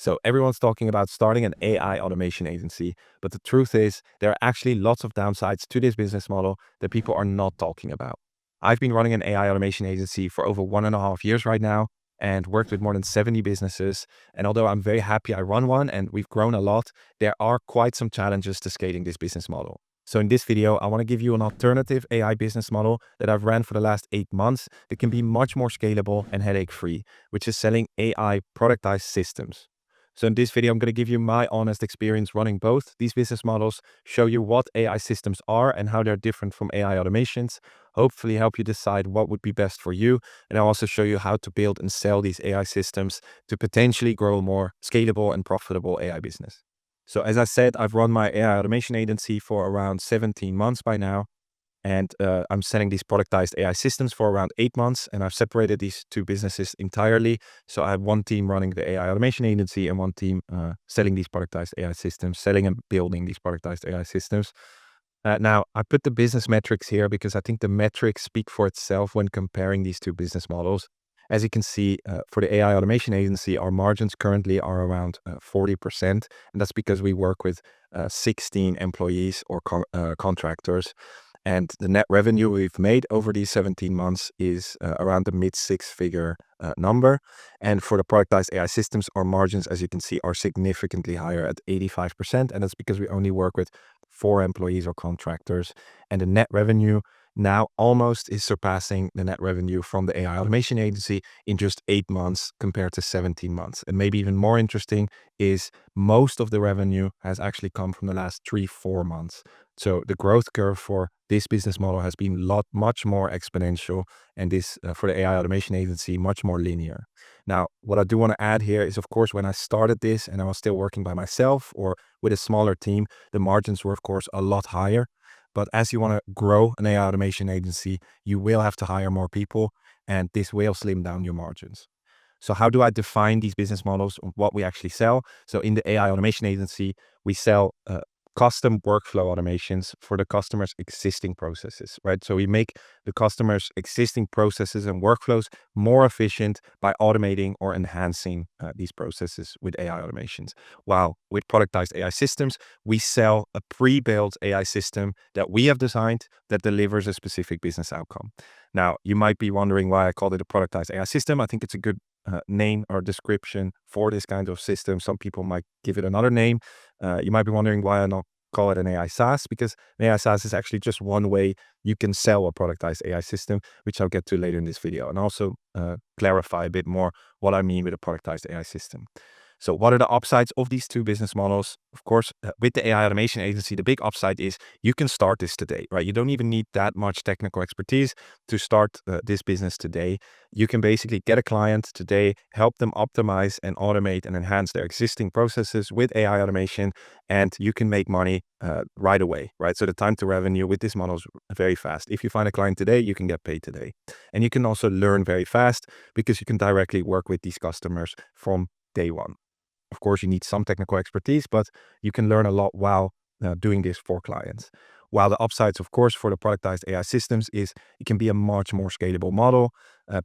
So everyone's talking about starting an AI automation agency, but the truth is there are actually lots of downsides to this business model that people are not talking about. I've been running an AI automation agency for over 1.5 years right now and worked with more than 70 businesses. And although I'm very happy I run one and we've grown a lot, there are quite some challenges to scaling this business model. So in this video, I want to give you an alternative AI business model that I've ran for the last 8 months that can be much more scalable and headache-free, which is selling AI productized systems. So in this video, I'm going to give you my honest experience running both these business models, show you what AI systems are and how they're different from AI automations, hopefully help you decide what would be best for you. And I'll also show you how to build and sell these AI systems to potentially grow a more scalable and profitable AI business. So as I said, I've run my AI automation agency for around 17 months by now. And I'm selling these productized AI systems for around 8 months. And I've separated these two businesses entirely. So I have one team running the AI automation agency and one team selling these productized AI systems, selling and building these productized AI systems. Now, I put the business metrics here because I think the metrics speak for itself when comparing these two business models. As you can see, for the AI automation agency, our margins currently are around 40%. And that's because we work with 16 employees or contractors. And the net revenue we've made over these 17 months is around the mid six-figure number. And for the productized AI systems, our margins, as you can see, are significantly higher at 85%. And that's because we only work with 4 employees or contractors. And the net revenue now almost is surpassing the net revenue from the AI automation agency in just 8 months compared to 17 months. And maybe even more interesting is most of the revenue has actually come from the last 3-4 months. So the growth curve for this business model has been much more exponential, and this for the AI automation agency, much more linear. Now, what I do want to add here is, of course, when I started this and I was still working by myself or with a smaller team, the margins were, of course, a lot higher. But as you want to grow an AI automation agency, you will have to hire more people, and this will slim down your margins. So how do I define these business models of what we actually sell? So in the AI automation agency, we sell custom workflow automations for the customer's existing processes, right? So we make the customer's existing processes and workflows more efficient by automating or enhancing these processes with AI automations. While with productized AI systems, we sell a pre-built AI system that we have designed that delivers a specific business outcome. Now, you might be wondering why I called it a productized AI system. I think it's a good name or description for this kind of system. Some people might give it another name. You might be wondering why I not call it an AI SaaS, because an AI SaaS is actually just one way you can sell a productized AI system, which I'll get to later in this video, and also clarify a bit more what I mean with a productized AI system. So what are the upsides of these two business models? Of course, with the AI automation agency, the big upside is you can start this today, right? You don't even need that much technical expertise to start this business today. You can basically get a client today, help them optimize and automate and enhance their existing processes with AI automation, and you can make money right away, right? So the time to revenue with this model is very fast. If you find a client today, you can get paid today. And you can also learn very fast because you can directly work with these customers from day one. Of course, you need some technical expertise, but you can learn a lot while doing this for clients. While the upsides, of course, for the productized AI systems is it can be a much more scalable model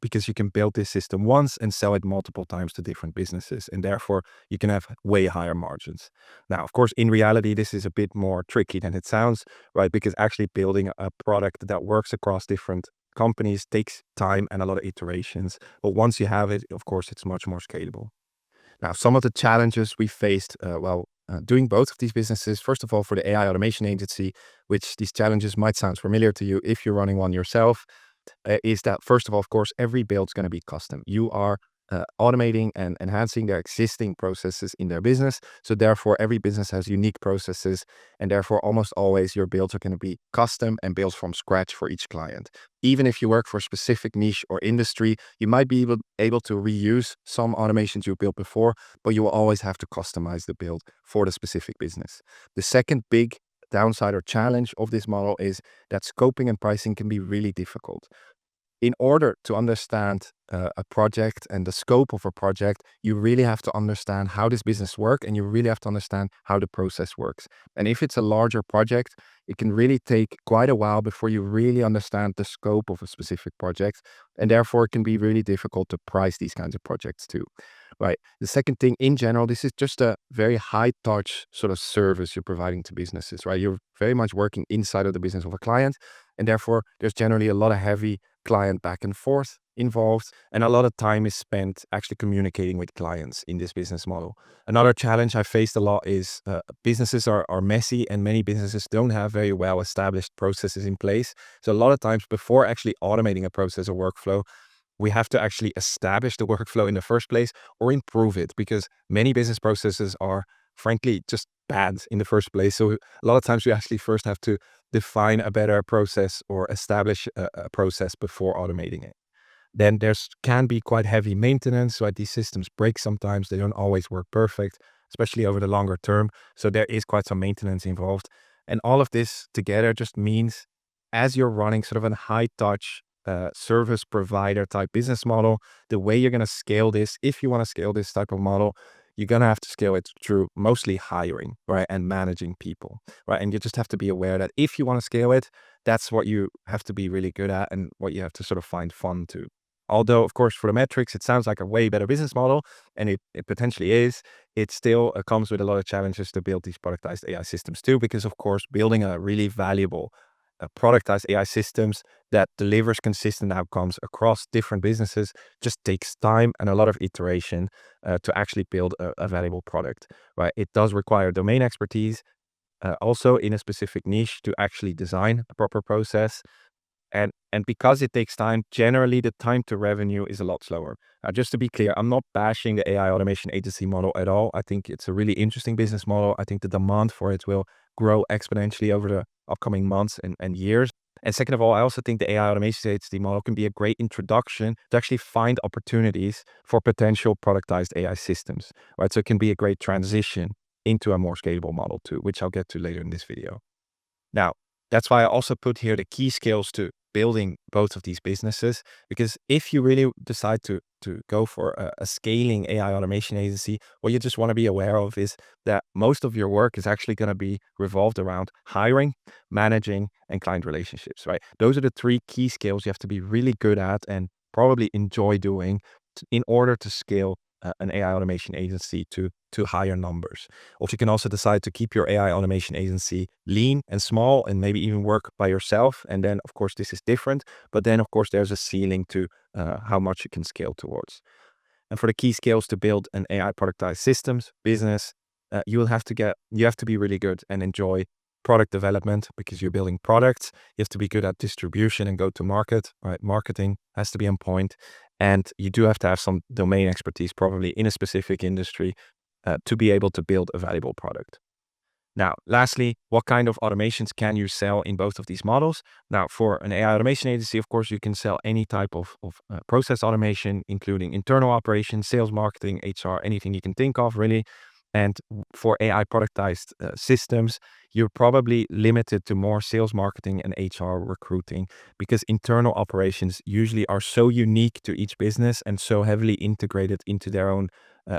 because you can build this system once and sell it multiple times to different businesses. And therefore, you can have way higher margins. Now, of course, in reality, this is a bit more tricky than it sounds, right? Because actually building a product that works across different companies takes time and a lot of iterations. But once you have it, of course, it's much more scalable. Now, some of the challenges we faced while doing both of these businesses, first of all, for the AI automation agency, which these challenges might sound familiar to you if you're running one yourself, is that, first of all, of course, every build is going to be custom. You are automating and enhancing their existing processes in their business. So therefore, every business has unique processes, and therefore almost always your builds are going to be custom and built from scratch for each client. Even if you work for a specific niche or industry, you might be able to reuse some automations you built before, but you will always have to customize the build for the specific business. The second big downside or challenge of this model is that scoping and pricing can be really difficult. In order to understand a project and the scope of a project, you really have to understand how this business works, and you really have to understand how the process works. And if it's a larger project, it can really take quite a while before you really understand the scope of a specific project. And therefore, it can be really difficult to price these kinds of projects too. right? The second thing, in general, this is just a very high touch sort of service you're providing to businesses, right? You're very much working inside of the business of a client. And therefore, there's generally a lot of heavy client back and forth involved. And a lot of time is spent actually communicating with clients in this business model. Another challenge I faced a lot is businesses are messy, and many businesses don't have very well established processes in place. So a lot of times before actually automating a process or workflow, we have to actually establish the workflow in the first place or improve it, because many business processes are frankly just bad in the first place. So a lot of times we actually first have to define a better process or establish a process before automating it. Then there's can be quite heavy maintenance, right? These systems break sometimes. They don't always work perfect, especially over the longer term. So there is quite some maintenance involved. And all of this together just means, as you're running sort of a high touch service provider type business model, the way you're going to scale this, if you want to scale this type of model, you're going to have to scale it through mostly hiring, right? And managing people, right? And you just have to be aware that if you want to scale it, that's what you have to be really good at and what you have to sort of find fun to. Although, of course, for the metrics, it sounds like a way better business model, and it potentially is. It still comes with a lot of challenges to build these productized AI systems too, because, of course, building a really valuable productized AI systems that delivers consistent outcomes across different businesses just takes time and a lot of iteration to actually build a valuable product, right? It does require domain expertise, also in a specific niche to actually design a proper process. And because it takes time, generally the time to revenue is a lot slower. Just to be clear, I'm not bashing the AI automation agency model at all. I think it's a really interesting business model. I think the demand for it will grow exponentially over the upcoming months and years. And second of all, I also think the AI automation agency model can be a great introduction to actually find opportunities for potential productized AI systems, right? So it can be a great transition into a more scalable model too, which I'll get to later in this video. Now, that's why I also put here the key skills to building both of these businesses, because if you really decide to go for a scaling AI automation agency, what you just want to be aware of is that most of your work is actually going to be revolved around hiring, managing, and client relationships, right? Those are the three key skills you have to be really good at and probably enjoy doing in order to scale an AI automation agency to higher numbers. Or you can also decide to keep your AI automation agency lean and small and maybe even work by yourself. And then, of course, this is different. But then, of course, there's a ceiling to how much you can scale towards. And for the key skills to build an AI productized systems business, you have to be really good and enjoy product development, because you're building products. You have to be good at distribution and go to market, right? Marketing has to be on point. And you do have to have some domain expertise, probably in a specific industry, to be able to build a valuable product. Now, lastly, what kind of automations can you sell in both of these models? Now, for an AI automation agency, of course, you can sell any type of process automation, including internal operations, sales, marketing, HR, anything you can think of, really. And for AI productized systems, you're probably limited to more sales, marketing, and HR recruiting, because internal operations usually are so unique to each business and so heavily integrated into their own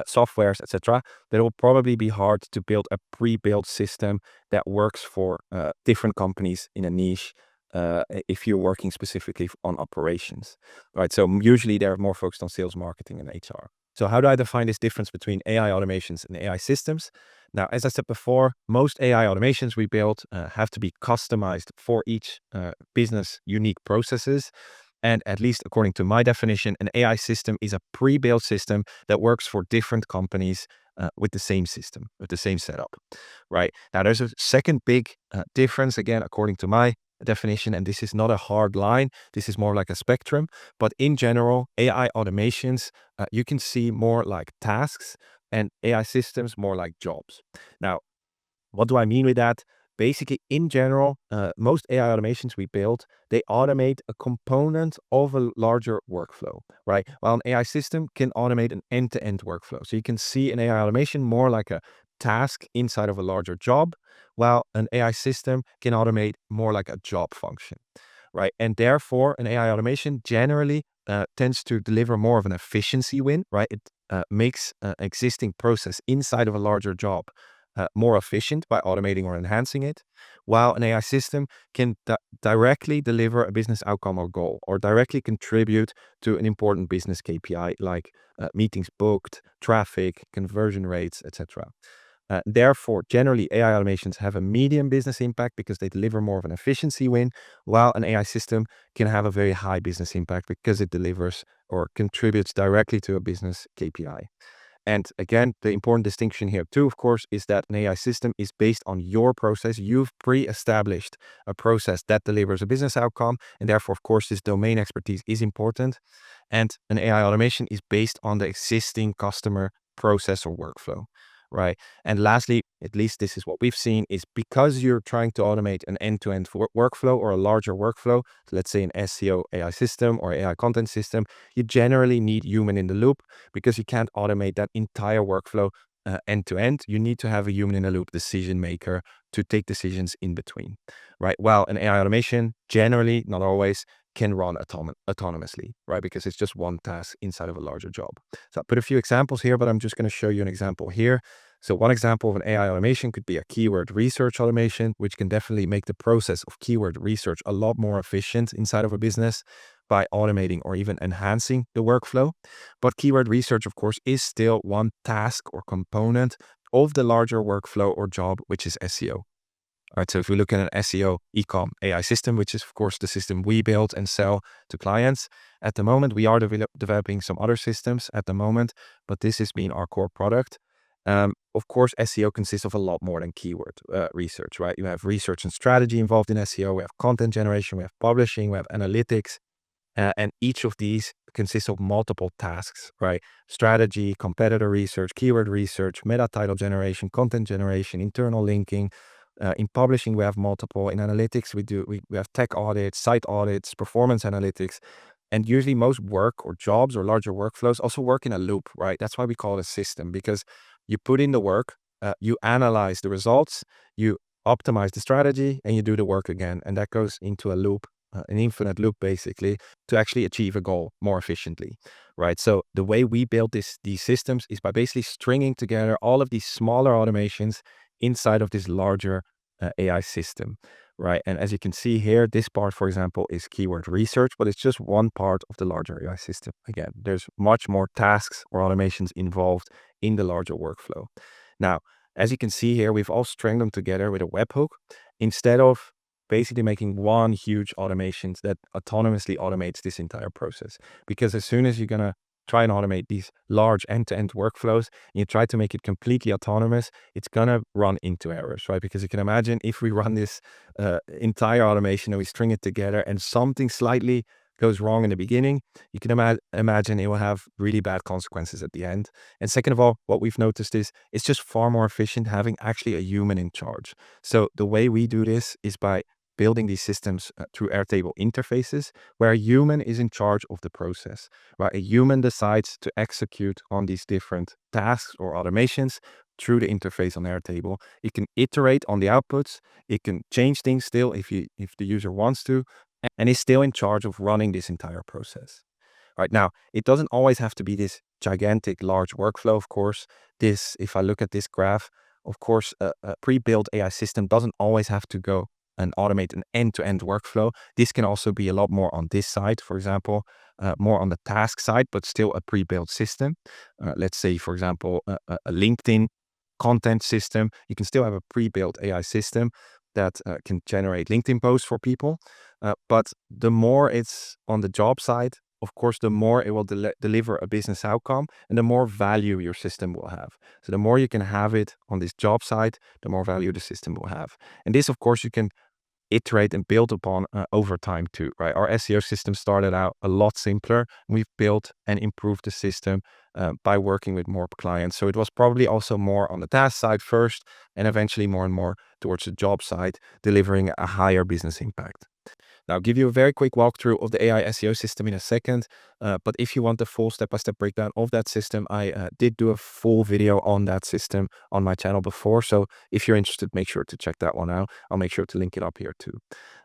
softwares, etc., that it will probably be hard to build a pre-built system that works for different companies in a niche if you're working specifically on operations, right? So usually they're more focused on sales, marketing, and HR. So how do I define this difference between AI automations and AI systems? Now, as I said before, most AI automations we build have to be customized for each business unique processes. And at least according to my definition, an AI system is a pre-built system that works for different companies with the same system, with the same setup, right? Now, there's a second big difference, again, according to my definition, and this is not a hard line. This is more like a spectrum. But in general, AI automations, you can see more like tasks, and AI systems more like jobs. Now, what do I mean with that? Basically, in general, most AI automations we build, they automate a component of a larger workflow, right? While an AI system can automate an end-to-end workflow. So you can see an AI automation more like a task inside of a larger job, while an AI system can automate more like a job function, right? And therefore, an AI automation generally tends to deliver more of an efficiency win, right? It makes existing process inside of a larger job more efficient by automating or enhancing it, while an AI system can directly deliver a business outcome or goal, or directly contribute to an important business KPI like meetings booked, traffic, conversion rates, etc. Therefore, generally, AI automations have a medium business impact because they deliver more of an efficiency win, while an AI system can have a very high business impact because it delivers or contributes directly to a business KPI. And again, the important distinction here too, of course, is that an AI system is based on your process. You've pre-established a process that delivers a business outcome. And therefore, of course, this domain expertise is important. And an AI automation is based on the existing customer process or workflow, right? And lastly, at least this is what we've seen, is because you're trying to automate an end-to-end workflow or a larger workflow, so let's say an SEO AI system or AI content system, you generally need human in the loop because you can't automate that entire workflow end to end. You need to have a human in the loop decision maker to take decisions in between, right? While an AI automation generally, not always, can run autonomously, right? Because it's just one task inside of a larger job. So I put a few examples here, but I'm just going to show you an example here. So one example of an AI automation could be a keyword research automation, which can definitely make the process of keyword research a lot more efficient inside of a business by automating or even enhancing the workflow. But keyword research, of course, is still one task or component of the larger workflow or job, which is SEO. All right, so if we look at an SEO e-com AI system, which is of course the system we build and sell to clients, at the moment we are developing some other systems at the moment, but this has been our core product. Of course, SEO consists of a lot more than keyword research, right? You have research and strategy involved in SEO, we have content generation, we have publishing, we have analytics, and each of these consists of multiple tasks, right? Strategy, competitor research, keyword research, meta title generation, content generation, internal linking. In publishing, we have multiple. In analytics, we have tech audits, site audits, performance analytics. And usually most work or jobs or larger workflows also work in a loop, right? That's why we call it a system, because you put in the work, you analyze the results, you optimize the strategy, and you do the work again. And that goes into a loop, an infinite loop, basically, to actually achieve a goal more efficiently, right? So the way we build these systems is by basically stringing together all of these smaller automations inside of this larger AI system, right? And as you can see here, this part, for example, is keyword research, but it's just one part of the larger AI system. Again, there's much more tasks or automations involved in the larger workflow. Now, as you can see here, we've all stringed them together with a webhook instead of basically making one huge automation that autonomously automates this entire process. Because as soon as you're going to try and automate these large end-to-end workflows, and you try to make it completely autonomous, it's going to run into errors, right? Because you can imagine if we run this entire automation and we string it together and something slightly goes wrong in the beginning, you can imagine it will have really bad consequences at the end. And second of all, what we've noticed is it's just far more efficient having actually a human in charge. So the way we do this is by building these systems through Airtable interfaces, where a human is in charge of the process, right? A human decides to execute on these different tasks or automations through the interface on Airtable. It can iterate on the outputs. It can change things still if the user wants to, and is still in charge of running this entire process. Right now, it doesn't always have to be this gigantic, large workflow, of course. If I look at this graph, of course, a pre-built AI system doesn't always have to go and automate an end-to-end workflow. This can also be a lot more on this side, for example, more on the task side, but still a pre-built system. Let's say, for example, a LinkedIn content system. You can still have a pre-built AI system that can generate LinkedIn posts for people. But the more it's on the job side, of course, the more it will deliver a business outcome and the more value your system will have. So the more you can have it on this job side, the more value the system will have. And this, of course, you can iterate and build upon over time too, right? Our SEO system started out a lot simpler. We've built and improved the system by working with more clients. So it was probably also more on the task side first, and eventually more and more towards the job side, delivering a higher business impact. Now, I'll give you a very quick walkthrough of the AI SEO system in a second, but if you want the full step-by-step breakdown of that system, I did do a full video on that system on my channel before, so if you're interested, make sure to check that one out. I'll make sure to link it up here too.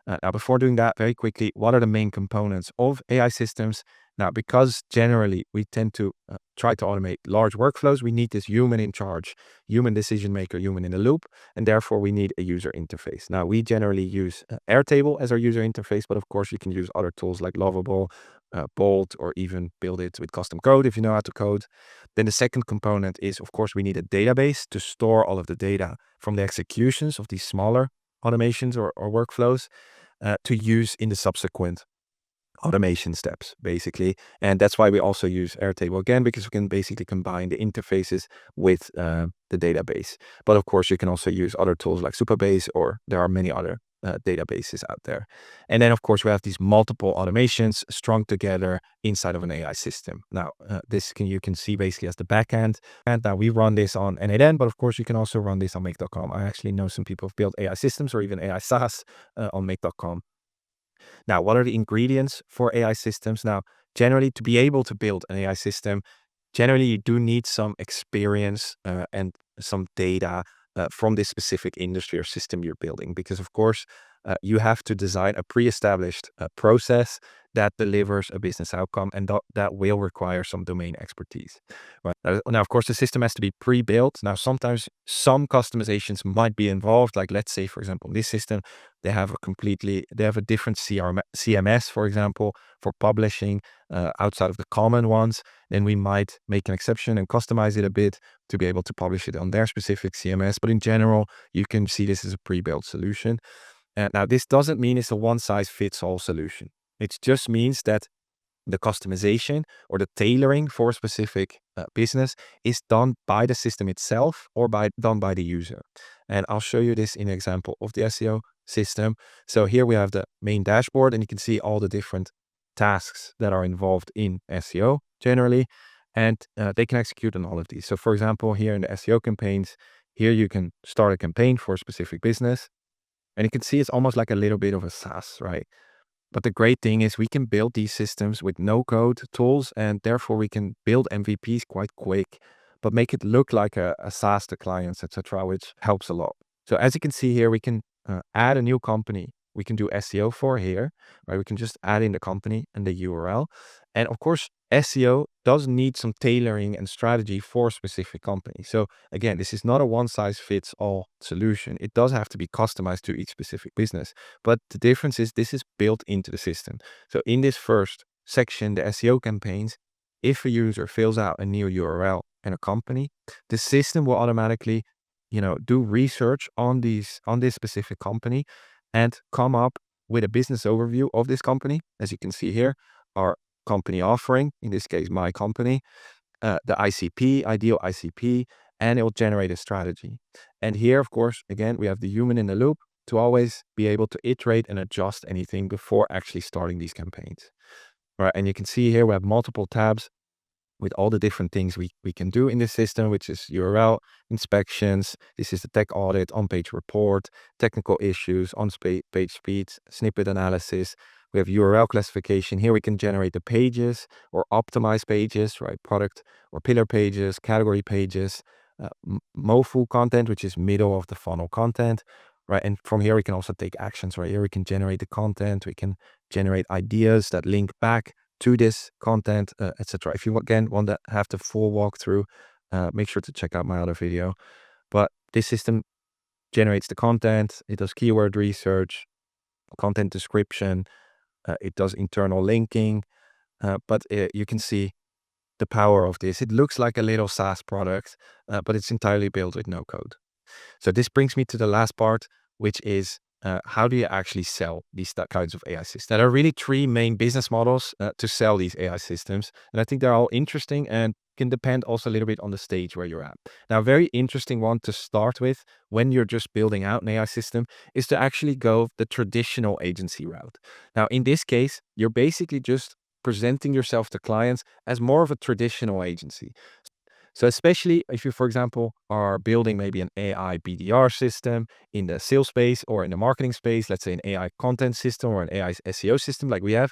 Now, before doing that, very quickly, what are the main components of AI systems? Now, because generally we tend to try to automate large workflows, we need this human in charge, human decision maker, human in the loop, and therefore we need a user interface. Now, we generally use Airtable as our user interface, but of course you can use other tools like Lovable, Bolt, or even build it with custom code if you know how to code. Then the second component is, of course, we need a database to store all of the data from the executions of these smaller automations or workflows to use in the subsequent automation steps, basically. And that's why we also use Airtable again, because we can basically combine the interfaces with the database. But of course, you can also use other tools like Supabase, or there are many other databases out there. And then, of course, we have these multiple automations strung together inside of an AI system. Now, you can see basically as the backend. And now we run this on n8n, but of course, you can also run this on make.com. I actually know some people have built AI systems or even AI SaaS on make.com. Now, what are the ingredients for AI systems? Now, generally, to be able to build an AI system, generally you do need some experience and some data from this specific industry or system you're building, because of course you have to design a pre-established process that delivers a business outcome, and that will require some domain expertise. Right. Now, of course, the system has to be pre-built. Now, sometimes some customizations might be involved. Like, let's say, for example, in this system, they have a different CMS, for example, for publishing outside of the common ones. Then we might make an exception and customize it a bit to be able to publish it on their specific CMS. But in general, you can see this as a pre-built solution. Now, this doesn't mean it's a one-size-fits-all solution. It just means that the customization or the tailoring for a specific business is done by the system itself or done by the user. And I'll show you this in an example of the SEO system. So here we have the main dashboard, and you can see all the different tasks that are involved in SEO generally, and they can execute on all of these. So for example, here in the SEO campaigns, here you can start a campaign for a specific business, and you can see it's almost like a little bit of a SaaS, right? But the great thing is we can build these systems with no code tools, and therefore we can build MVPs quite quick, but make it look like a SaaS to clients, etc., which helps a lot. So as you can see here, we can add a new company. We can do SEO for here, right? We can just add in the company and the URL. And of course, SEO does need some tailoring and strategy for a specific company. So again, this is not a one size fits all solution. It does have to be customized to each specific business. But the difference is this is built into the system. So in this first section, the SEO campaigns, if a user fills out a new URL and a company, the system will automatically, do research on this specific company and come up with a business overview of this company. As you can see here, our company offering, in this case, my company, the ICP, ideal ICP, and it will generate a strategy. And here, of course, again, we have the human in the loop to always be able to iterate and adjust anything before actually starting these campaigns. All right, and you can see here we have multiple tabs with all the different things we can do in this system, which is URL inspections. This is the tech audit, on-page report, technical issues, on-page speeds, snippet analysis. We have URL classification. Here we can generate the pages or optimize pages, right? Product or pillar pages, category pages, MOFU content, which is middle of the funnel content, right? And from here we can also take actions, right? Here we can generate the content. We can generate ideas that link back to this content, etc. If you again want to have the full walkthrough, make sure to check out my other video. But this system generates the content. It does keyword research, content description. It does internal linking. But you can see the power of this. It looks like a little SaaS product, but it's entirely built with no code. So this brings me to the last part, which is how do you actually sell these kinds of AI systems? There are really three main business models to sell these AI systems. And I think they're all interesting and can depend also a little bit on the stage where you're at. Now, a very interesting one to start with when you're just building out an AI system is to actually go the traditional agency route. Now, in this case, you're basically just presenting yourself to clients as more of a traditional agency. So especially if you, for example, are building maybe an AI BDR system in the sales space or in the marketing space, let's say an AI content system or an AI SEO system like we have,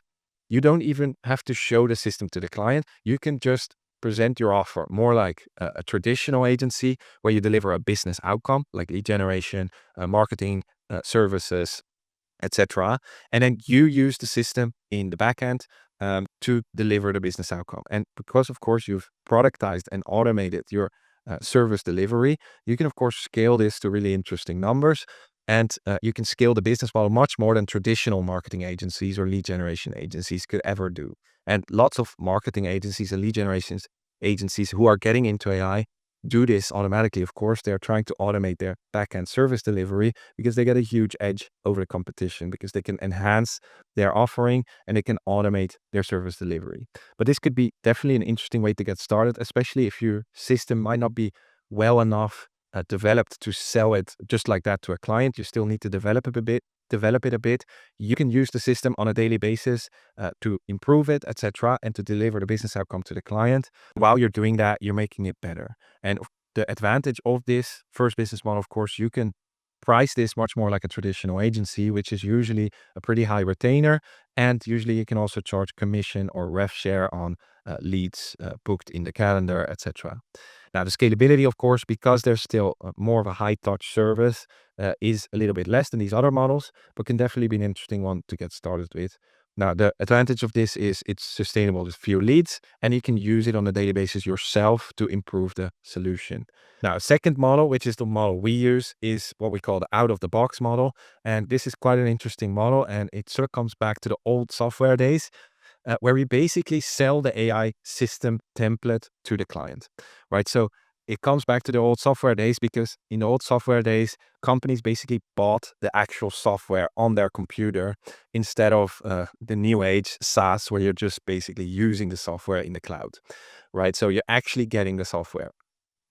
you don't even have to show the system to the client. You can just present your offer more like a traditional agency where you deliver a business outcome like lead generation, marketing, services, etc. And then you use the system in the backend to deliver the business outcome. And because, of course, you've productized and automated your service delivery, you can, of course, scale this to really interesting numbers. And you can scale the business model much more than traditional marketing agencies or lead generation agencies could ever do. And lots of marketing agencies and lead generation agencies who are getting into AI do this automatically. Of course, they're trying to automate their back-end service delivery because they get a huge edge over the competition, because they can enhance their offering and they can automate their service delivery. But this could be definitely an interesting way to get started, especially if your system might not be well enough developed to sell it just like that to a client. You still need to develop it a bit. You can use the system on a daily basis to improve it, etc., and to deliver the business outcome to the client. While you're doing that, you're making it better. And the advantage of this first business model, of course, you can price this much more like a traditional agency, which is usually a pretty high retainer. And usually you can also charge commission or rev share on leads booked in the calendar, etc. Now, the scalability, of course, because there's still more of a high touch service, is a little bit less than these other models, but can definitely be an interesting one to get started with. Now, the advantage of this is it's sustainable with few leads, and you can use it on a daily basis yourself to improve the solution. Now, a second model, which is the model we use, is what we call the out-of-the-box model. And this is quite an interesting model, and it sort of comes back to the old software days, where we basically sell the AI system template to the client, right? So it comes back to the old software days, because in the old software days, companies basically bought the actual software on their computer instead of the new age SaaS, where you're just basically using the software in the cloud, right? So you're actually getting the software.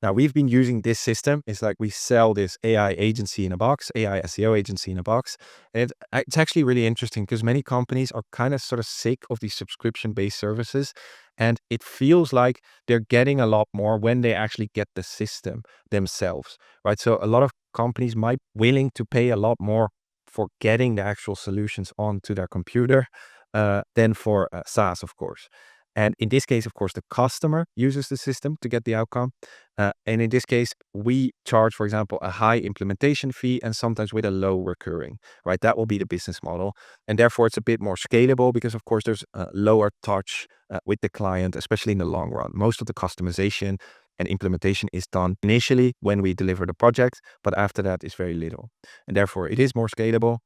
Now, we've been using this system. It's like we sell this AI agency in a box, AI SEO agency in a box. And it's actually really interesting because many companies are kind of sort of sick of these subscription-based services. And it feels like they're getting a lot more when they actually get the system themselves, right? So a lot of companies might be willing to pay a lot more for getting the actual solutions onto their computer than for SaaS, of course. And in this case, of course, the customer uses the system to get the outcome. And in this case, we charge, for example, a high implementation fee and sometimes with a low recurring, right? That will be the business model. And therefore, it's a bit more scalable because, of course, there's a lower touch with the client, especially in the long run. Most of the customization and implementation is done initially when we deliver the project, but after that is very little. And therefore, it is more scalable.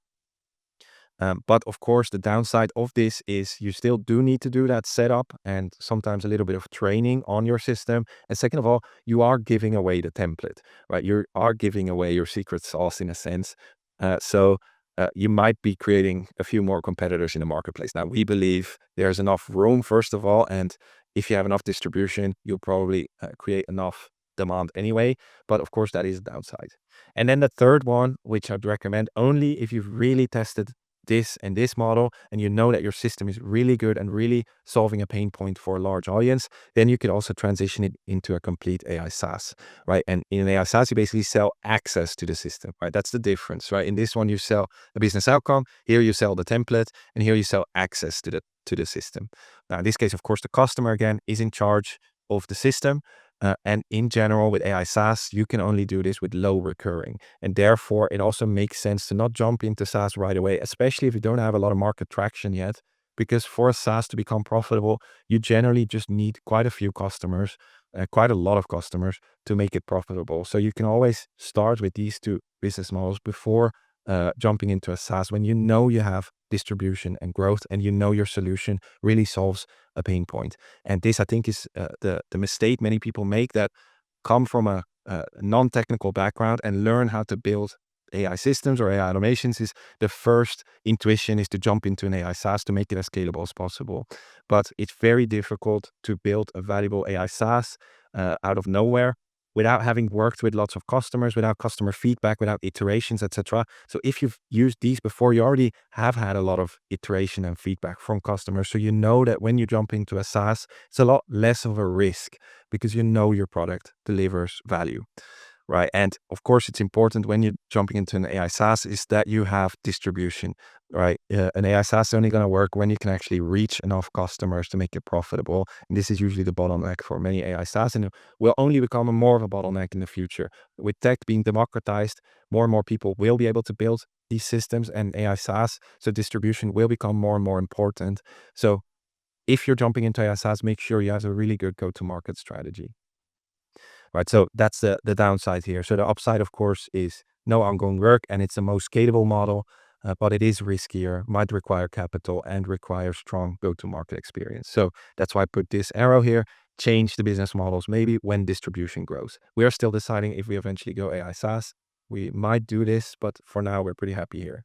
But of course, the downside of this is you still do need to do that setup and sometimes a little bit of training on your system. And second of all, you are giving away the template, right? You are giving away your secret sauce in a sense. So you might be creating a few more competitors in the marketplace. Now, we believe there's enough room, first of all, and if you have enough distribution, you'll probably create enough demand anyway. But of course, that is a downside. And then the third one, which I'd recommend only if you've really tested this and this model, and you know that your system is really good and really solving a pain point for a large audience, then you could also transition it into a complete AI SaaS, right? And in an AI SaaS, you basically sell access to the system, right? That's the difference, right? In this one, you sell a business outcome. Here you sell the template, and here you sell access to the system. Now, in this case, of course, the customer again is in charge of the system. And in general, with AI SaaS, you can only do this with low recurring. And therefore, it also makes sense to not jump into SaaS right away, especially if you don't have a lot of market traction yet. Because for a SaaS to become profitable, you generally just need quite a few customers, quite a lot of customers to make it profitable. So you can always start with these two business models before jumping into a SaaS when you know you have distribution and growth and you know your solution really solves a pain point. And this, I think, is the mistake many people make that come from a non-technical background and learn how to build AI systems or AI automations. Is the first intuition is to jump into an AI SaaS to make it as scalable as possible. But it's very difficult to build a valuable AI SaaS out of nowhere without having worked with lots of customers, without customer feedback, without iterations, etc. So if you've used these before, you already have had a lot of iteration and feedback from customers. So you know that when you jump into a SaaS, it's a lot less of a risk because you know your product delivers value. Right. And of course, it's important when you're jumping into an AI SaaS is that you have distribution, right? An AI SaaS is only going to work when you can actually reach enough customers to make it profitable. And this is usually the bottleneck for many AI SaaS, and it will only become more of a bottleneck in the future. With tech being democratized, more and more people will be able to build these systems and AI SaaS. So distribution will become more and more important. So if you're jumping into AI SaaS, make sure you have a really good go-to-market strategy. Right. So that's the downside here. So the upside, of course, is no ongoing work and it's the most scalable model, but it is riskier, might require capital and require strong go-to-market experience. So that's why I put this arrow here. Change the business models maybe when distribution grows. We are still deciding if we eventually go AI SaaS. We might do this, but for now, we're pretty happy here.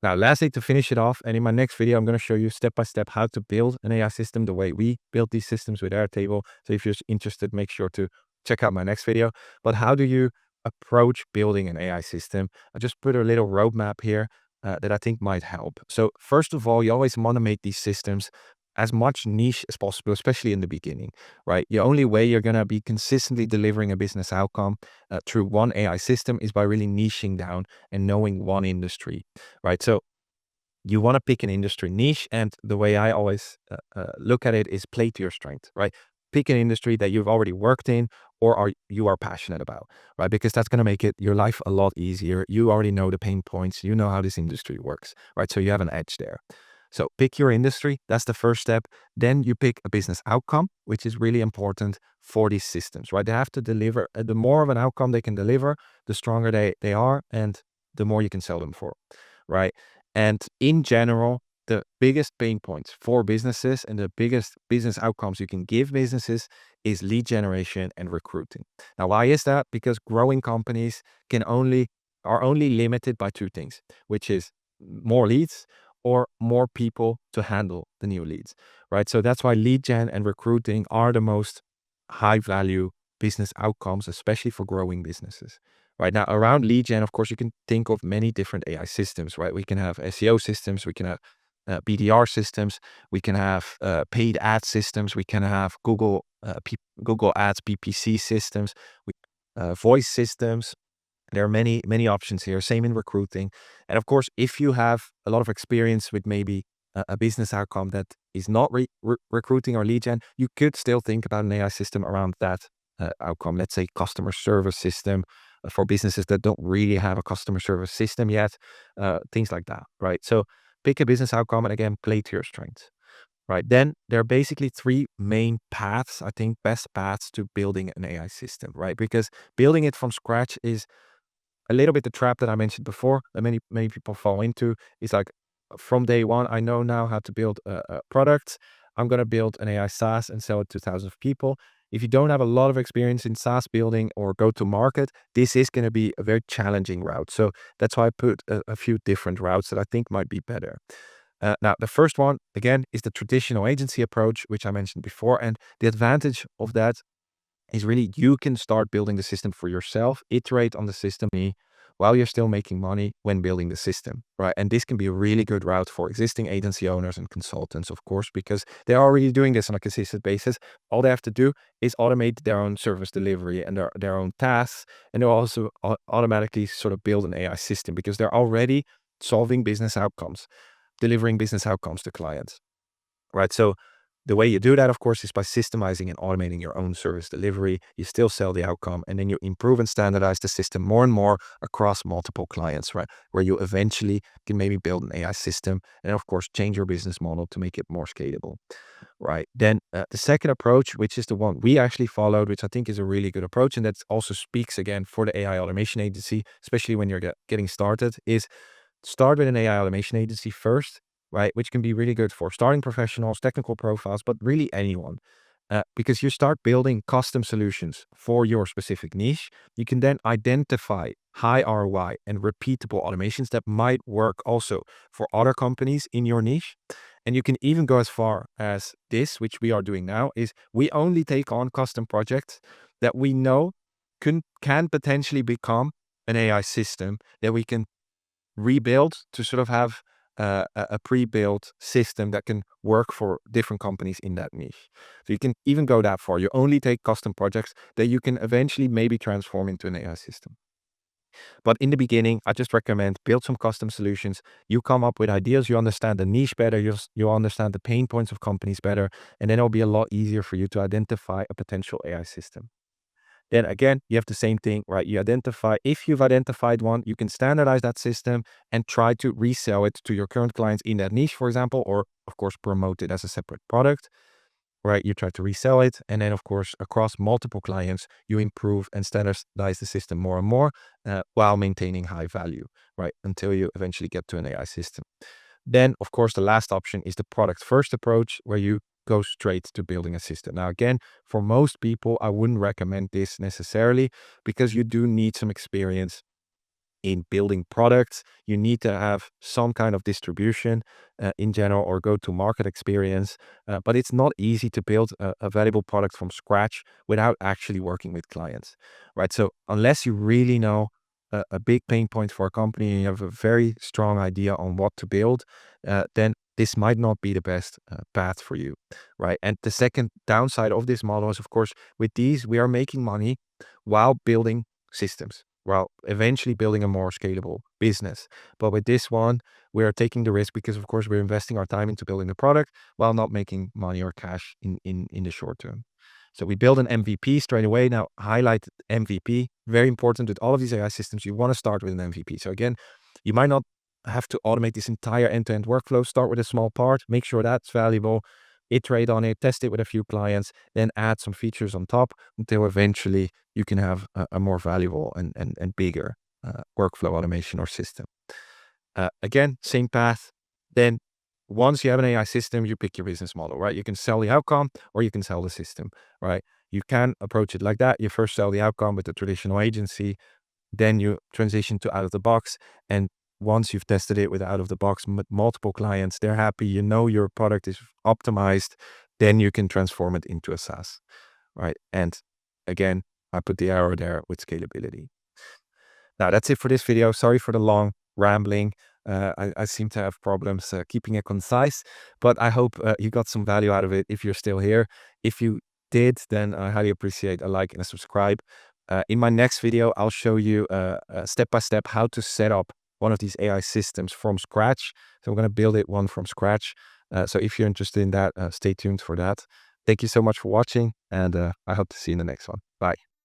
Now, lastly, to finish it off, and in my next video, I'm going to show you step by step how to build an AI system the way we build these systems with Airtable. So if you're interested, make sure to check out my next video. But how do you approach building an AI system? I just put a little roadmap here that I think might help. So first of all, you always want to make these systems as much niche as possible, especially in the beginning, right? The only way you're going to be consistently delivering a business outcome through one AI system is by really niching down and knowing one industry, right? So you want to pick an industry niche, and the way I always look at it is play to your strength, right? Pick an industry that you've already worked in or you are passionate about, right? Because that's going to make it your life a lot easier. You already know the pain points, you know how this industry works, right? So you have an edge there. So pick your industry. That's the first step. Then you pick a business outcome, which is really important for these systems, right? They have to deliver. The more of an outcome they can deliver, the stronger they are, and the more you can sell them for, right? And in general, the biggest pain points for businesses and the biggest business outcomes you can give businesses is lead generation and recruiting. Now, why is that? Because growing companies are only limited by two things, which is more leads or more people to handle the new leads, right? So that's why lead gen and recruiting are the most high value business outcomes, especially for growing businesses. Right now, around lead gen, of course, you can think of many different AI systems, right? We can have SEO systems, we can have BDR systems, we can have paid ad systems, we can have Google Ads PPC systems, voice systems. There are many, many options here. Same in recruiting. And of course, if you have a lot of experience with maybe a business outcome that is not recruiting or lead gen, you could still think about an AI system around that outcome. Let's say customer service system for businesses that don't really have a customer service system yet, things like that, right? So pick a business outcome and again, play to your strengths. Right. Then there are basically three main paths, I think, best paths to building an AI system, right? Because building it from scratch is a little bit the trap that I mentioned before that many people fall into is like from day one, I know now how to build a product. I'm going to build an AI SaaS and sell it to thousands of people. If you don't have a lot of experience in SaaS building or go to market, this is going to be a very challenging route. So that's why I put a few different routes that I think might be better. Now, the first one, again, is the traditional agency approach, which I mentioned before. And the advantage of that is really you can start building the system for yourself, iterate on the system while you're still making money when building the system, right? And this can be a really good route for existing agency owners and consultants, of course, because they're already doing this on a consistent basis. All they have to do is automate their own service delivery and their own tasks. And they'll also automatically sort of build an AI system because they're already solving business outcomes, delivering business outcomes to clients, right? So the way you do that, of course, is by systemizing and automating your own service delivery. You still sell the outcome, and then you improve and standardize the system more and more across multiple clients, right? Where you eventually can maybe build an AI system and, of course, change your business model to make it more scalable, right? Then the second approach, which is the one we actually followed, which I think is a really good approach, and that also speaks again for the AI automation agency, especially when you're getting started, is start with an AI automation agency first, right? Which can be really good for starting professionals, technical profiles, but really anyone. Because you start building custom solutions for your specific niche, you can then identify high ROI and repeatable automations that might work also for other companies in your niche. And you can even go as far as this, which we are doing now, is we only take on custom projects that we know can potentially become an AI system that we can rebuild to sort of have a pre-built system that can work for different companies in that niche. So you can even go that far. You only take custom projects that you can eventually maybe transform into an AI system. But in the beginning, I just recommend build some custom solutions. You come up with ideas, you understand the niche better, you understand the pain points of companies better, and then it'll be a lot easier for you to identify a potential AI system. Then again, you have the same thing, right? If you've identified one, you can standardize that system and try to resell it to your current clients in that niche, for example, or of course, promote it as a separate product, right? You try to resell it. And then of course, across multiple clients, you improve and standardize the system more and more while maintaining high value, right? Until you eventually get to an AI system. Then, of course, the last option is the product first approach, where you go straight to building a system. Now, again, for most people, I wouldn't recommend this necessarily because you do need some experience in building products. You need to have some kind of distribution in general or go to market experience. But it's not easy to build a valuable product from scratch without actually working with clients, right? So unless you really know a big pain point for a company and you have a very strong idea on what to build, then this might not be the best path for you, right? And the second downside of this model is, of course, with these, we are making money while building systems, while eventually building a more scalable business. But with this one, we're taking the risk because, of course, we're investing our time into building the product while not making money or cash in the short term. So we build an MVP straight away. Now, highlight MVP, very important with all of these AI systems. You want to start with an MVP. So again, you might not have to automate this entire end-to-end workflow. Start with a small part, make sure that's valuable, iterate on it, test it with a few clients, then add some features on top until eventually you can have a more valuable and bigger workflow automation or system. Again, same path. Then once you have an AI system, you pick your business model, right? You can sell the outcome or you can sell the system, right? You can approach it like that. You first sell the outcome with a traditional agency, then you transition to out of the box. And once you've tested it with out of the box, multiple clients, they're happy, you know your product is optimized, then you can transform it into a SaaS, right? And again, I put the arrow there with scalability. Now, that's it for this video. Sorry for the long rambling. I seem to have problems keeping it concise, but I hope you got some value out of it if you're still here. If you did, then I highly appreciate a like and a subscribe. In my next video, I'll show you step by step how to set up one of these AI systems from scratch. So I'm going to build it one from scratch. So if you're interested in that, stay tuned for that. Thank you so much for watching, and I hope to see you in the next one. Bye.